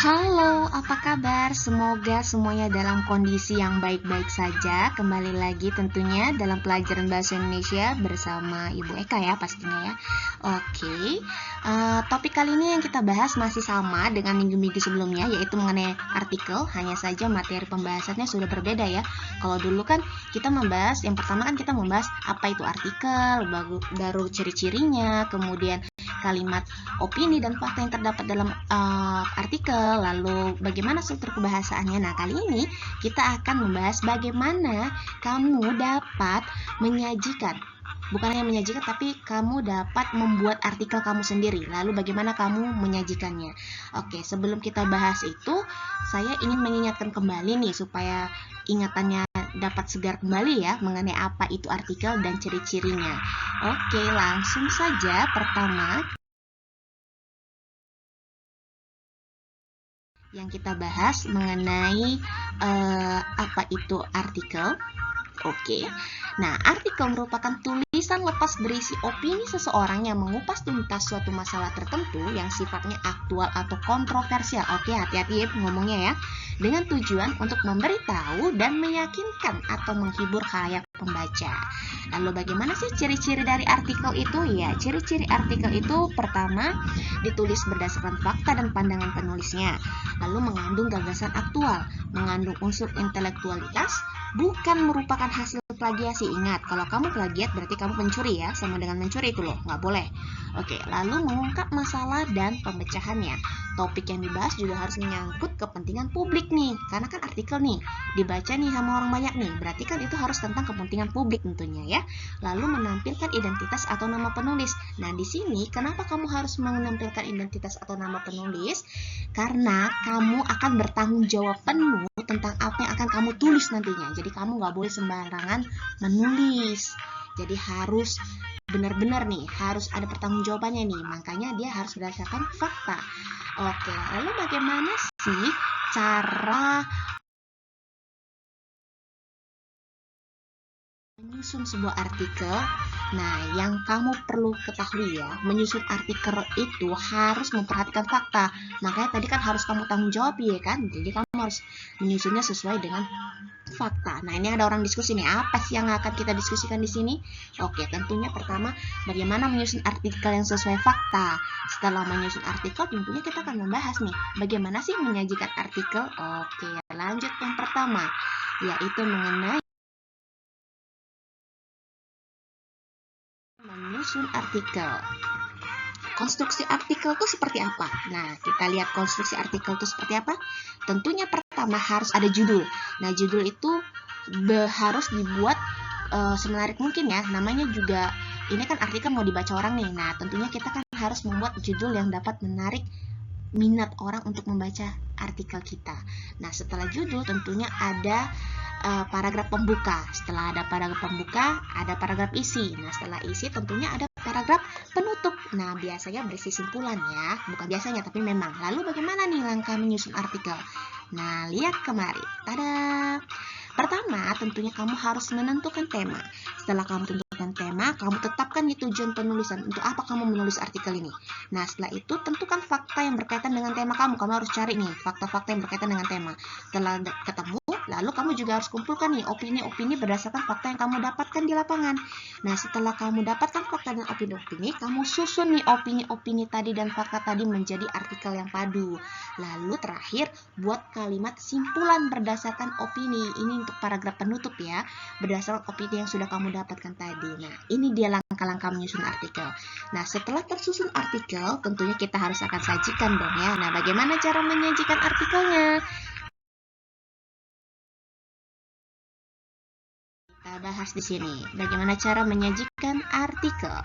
Halo, apa kabar? Semoga semuanya dalam kondisi yang baik-baik saja. Kembali lagi tentunya dalam pelajaran Bahasa Indonesia bersama Ibu Eka ya pastinya ya. Oke, topik kali ini yang kita bahas masih sama dengan minggu-minggu sebelumnya, yaitu mengenai artikel. Hanya saja materi pembahasannya sudah berbeda ya. Kalau dulu kan kita membahas, yang pertama kan kita membahas apa itu artikel, baru ciri-cirinya, kemudian kalimat opini dan fakta yang terdapat dalam artikel, lalu bagaimana struktur kebahasaannya. Nah, kali ini kita akan membahas bagaimana kamu dapat menyajikan, bukan hanya menyajikan, tapi kamu dapat membuat artikel kamu sendiri, lalu bagaimana kamu menyajikannya. Oke, sebelum kita bahas itu, saya ingin mengingatkan kembali nih, supaya ingatannya dapat segar kembali ya, mengenai apa itu artikel dan ciri-cirinya. Oke, langsung saja. Pertama yang kita bahas mengenai apa itu artikel. Oke. Nah, artikel merupakan tulisan lepas berisi opini seseorang yang mengupas tuntas suatu masalah tertentu yang sifatnya aktual atau kontroversial. Oke, hati-hati ya ngomongnya ya. Dengan tujuan untuk memberitahu dan meyakinkan atau menghibur khalayak pembaca. Lalu bagaimana sih ciri-ciri dari artikel itu? Ya, ciri-ciri artikel itu pertama, ditulis berdasarkan fakta dan pandangan penulisnya. Lalu mengandung gagasan aktual, mengandung unsur intelektualitas, bukan merupakan hasil plagiasi. Ingat, kalau kamu plagiat berarti kamu pencuri ya, sama dengan mencuri itu loh, nggak boleh. Oke, lalu mengungkap masalah dan pemecahannya. Topik yang dibahas juga harus menyangkut kepentingan publik nih, karena kan artikel nih dibaca nih sama orang banyak nih, berarti kan itu harus tentang kepentingan publik tentunya ya. Lalu menampilkan identitas atau nama penulis. Nah, di sini kenapa kamu harus menampilkan identitas atau nama penulis? Karena kamu akan bertanggung jawab penuh tentang apa yang akan kamu tulis nantinya. Jadi kamu nggak boleh sembarangan menulis. Jadi harus benar-benar nih, harus ada pertanggungjawabannya nih. Makanya dia harus berdasarkan fakta. Oke, lalu bagaimana sih cara menyusun sebuah artikel? Nah, yang kamu perlu ketahui ya, menyusun artikel itu harus memperhatikan fakta. Makanya tadi kan harus kamu tanggung jawab ya kan? Jadi kamu harus menyusunnya sesuai dengan fakta. Nah, ini ada orang diskusi nih. Apa sih yang akan kita diskusikan di sini? Oke, tentunya pertama, bagaimana menyusun artikel yang sesuai fakta. Setelah menyusun artikel, tentunya kita akan membahas nih, bagaimana sih menyajikan artikel. Oke, lanjut yang pertama, yaitu mengenai menyusun artikel. Konstruksi artikel itu seperti apa? Nah, kita lihat konstruksi artikel itu seperti apa. Tentunya pertama harus ada judul. Nah, judul itu harus dibuat semenarik mungkin ya. Namanya juga, ini kan artikel mau dibaca orang nih. Nah, tentunya kita kan harus membuat judul yang dapat menarik minat orang untuk membaca artikel kita. Nah, setelah judul tentunya ada paragraf pembuka. Setelah ada paragraf pembuka, ada paragraf isi. Nah, setelah isi tentunya ada paragraf penutup. Nah, biasanya berisi simpulan ya. Bukan biasanya, tapi memang. Lalu bagaimana nih langkah menyusun artikel? Nah, lihat kemari. Tada! Pertama, tentunya kamu harus menentukan tema. Setelah kamu tentukan tema, kamu tetapkan nih tujuan penulisan. Untuk apa kamu menulis artikel ini? Nah, setelah itu tentukan fakta yang berkaitan dengan tema kamu. Kamu harus cari nih fakta-fakta yang berkaitan dengan tema. Setelah ketemu, lalu kamu juga harus kumpulkan nih opini-opini berdasarkan fakta yang kamu dapatkan di lapangan. Nah, setelah kamu dapatkan fakta dan opini-opini, kamu susun nih opini-opini tadi dan fakta tadi menjadi artikel yang padu. Lalu terakhir, buat kalimat simpulan berdasarkan opini. Ini untuk paragraf penutup ya, berdasarkan opini yang sudah kamu dapatkan tadi. Nah, ini dia langkah-langkah menyusun artikel. Nah, setelah tersusun artikel, tentunya kita harus akan sajikan dong ya. Nah, bagaimana cara menyajikan artikelnya? Kita bahas di sini. Bagaimana cara menyajikan artikel?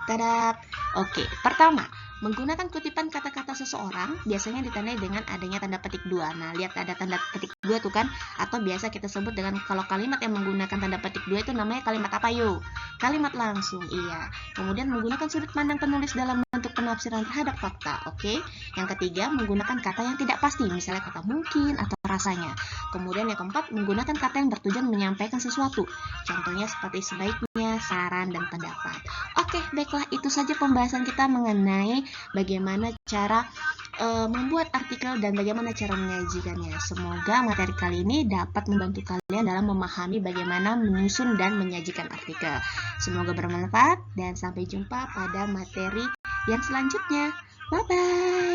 Tada. Oke, pertama, menggunakan kutipan kata-kata seseorang biasanya ditandai dengan adanya tanda petik 2. Nah, lihat ada tanda petik 2 tuh kan, atau biasa kita sebut dengan, kalau kalimat yang menggunakan tanda petik 2 itu namanya kalimat apa yuk? Kalimat langsung, iya. Kemudian menggunakan sudut pandang penulis dalam bentuk penafsiran terhadap fakta. Oke. Yang ketiga, menggunakan kata yang tidak pasti, misalnya kata mungkin atau rasanya. Kemudian yang keempat, menggunakan kata yang bertujuan menyampaikan sesuatu. Contohnya seperti sebaiknya, saran, dan pendapat. Oke, baiklah, itu saja pembahasan kita mengenai bagaimana cara membuat artikel dan bagaimana cara menyajikannya. Semoga materi kali ini dapat membantu kalian dalam memahami bagaimana menyusun dan menyajikan artikel. Semoga bermanfaat dan sampai jumpa pada materi yang selanjutnya. Bye-bye.